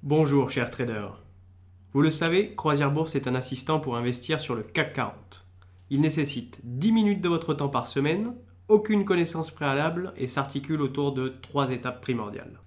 Bonjour chers traders. Vous le savez, Croisière Bourse est un assistant pour investir sur le CAC 40. Il nécessite 10 minutes de votre temps par semaine, aucune connaissance préalable et s'articule autour de 3 étapes primordiales.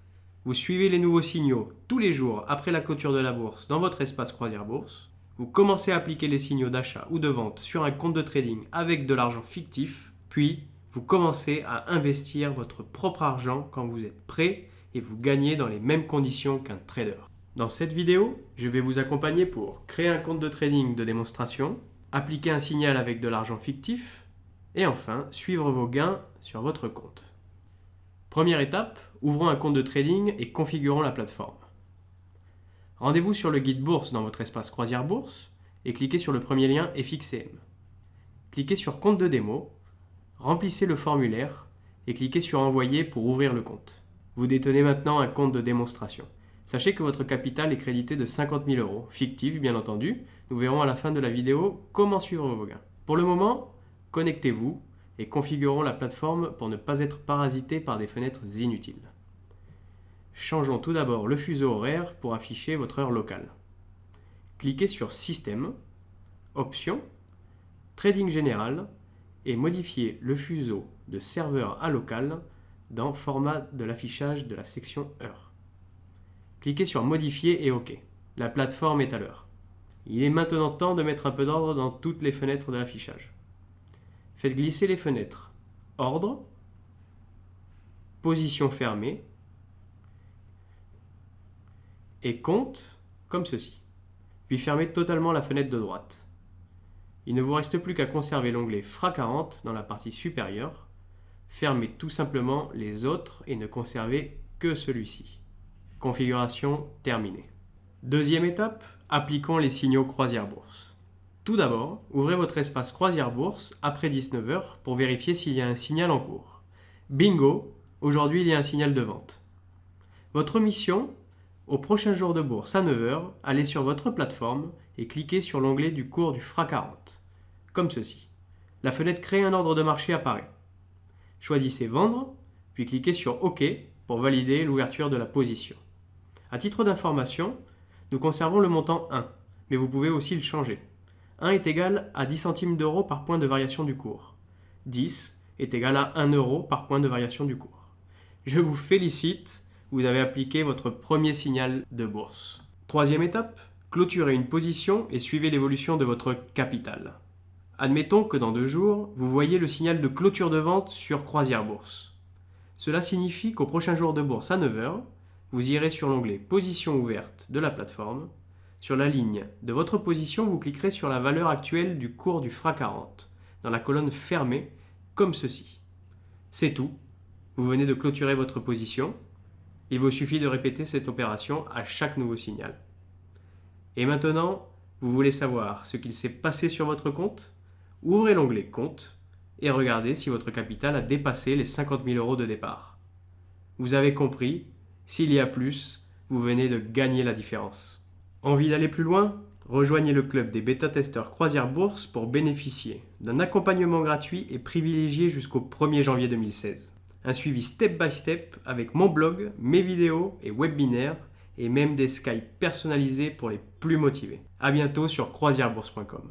Vous suivez les nouveaux signaux tous les jours après la clôture de la bourse dans votre espace Croisière Bourse. Vous commencez à appliquer les signaux d'achat ou de vente sur un compte de trading avec de l'argent fictif, puis vous commencez à investir votre propre argent quand vous êtes prêt et vous gagnez dans les mêmes conditions qu'un trader. Dans cette vidéo, je vais vous accompagner pour créer un compte de trading de démonstration, appliquer un signal avec de l'argent fictif et enfin suivre vos gains sur votre compte. Première étape, ouvrons un compte de trading et configurons la plateforme. Rendez-vous sur le guide bourse dans votre espace Croisière Bourse et cliquez sur le premier lien FXCM. Cliquez sur compte de démo, remplissez le formulaire et cliquez sur envoyer pour ouvrir le compte. Vous détenez maintenant un compte de démonstration. Sachez que votre capital est crédité de 50 000 €, fictif bien entendu. Nous verrons à la fin de la vidéo comment suivre vos gains. Pour le moment, connectez-vous et configurons la plateforme pour ne pas être parasité par des fenêtres inutiles. Changeons tout d'abord le fuseau horaire pour afficher votre heure locale. Cliquez sur Système, Options, Trading général et modifiez le fuseau de serveur à local dans Format de l'affichage de la section Heure. Cliquez sur Modifier et OK. La plateforme est à l'heure. Il est maintenant temps de mettre un peu d'ordre dans toutes les fenêtres de l'affichage. Faites glisser les fenêtres Ordre, Position fermée et Compte comme ceci. Puis fermez totalement la fenêtre de droite. Il ne vous reste plus qu'à conserver l'onglet FRA 40 dans la partie supérieure. Fermez tout simplement les autres et ne conservez que celui-ci. Configuration terminée. Deuxième étape, appliquons les signaux Croisière Bourse. Tout d'abord, ouvrez votre espace Croisière Bourse après 19 h pour vérifier s'il y a un signal en cours. Bingo, aujourd'hui il y a un signal de vente. Votre mission, au prochain jour de bourse à 9 h, allez sur votre plateforme et cliquez sur l'onglet du cours du FRA 40, comme ceci. La fenêtre Créer un ordre de marché apparaît. Choisissez Vendre, puis cliquez sur OK pour valider l'ouverture de la position. À titre d'information, nous conservons le montant 1, mais vous pouvez aussi le changer. 1 est égal à 10 centimes d'euros par point de variation du cours. 10 est égal à 1 euro par point de variation du cours. Je vous félicite, vous avez appliqué votre premier signal de bourse. Troisième étape, clôturez une position et suivez l'évolution de votre capital. Admettons que dans 2 jours, vous voyez le signal de clôture de vente sur Croisière Bourse. Cela signifie qu'au prochain jour de bourse à 9 h, vous irez sur l'onglet Position ouverte de la plateforme. Sur la ligne de votre position, vous cliquerez sur la valeur actuelle du cours du FRA 40 dans la colonne Fermée, comme ceci. C'est tout. Vous venez de clôturer votre position. Il vous suffit de répéter cette opération à chaque nouveau signal. Et maintenant, vous voulez savoir ce qu'il s'est passé sur votre compte? Ouvrez l'onglet Compte et regardez si votre capital a dépassé les 50 000 € de départ. Vous avez compris. S'il y a plus, vous venez de gagner la différence. Envie d'aller plus loin? Rejoignez le club des bêta-testeurs Croisière Bourse pour bénéficier d'un accompagnement gratuit et privilégié jusqu'au 1er janvier 2016. Un suivi step by step avec mon blog, mes vidéos et webinaires et même des Skype personnalisés pour les plus motivés. A bientôt sur croisièrebourse.com.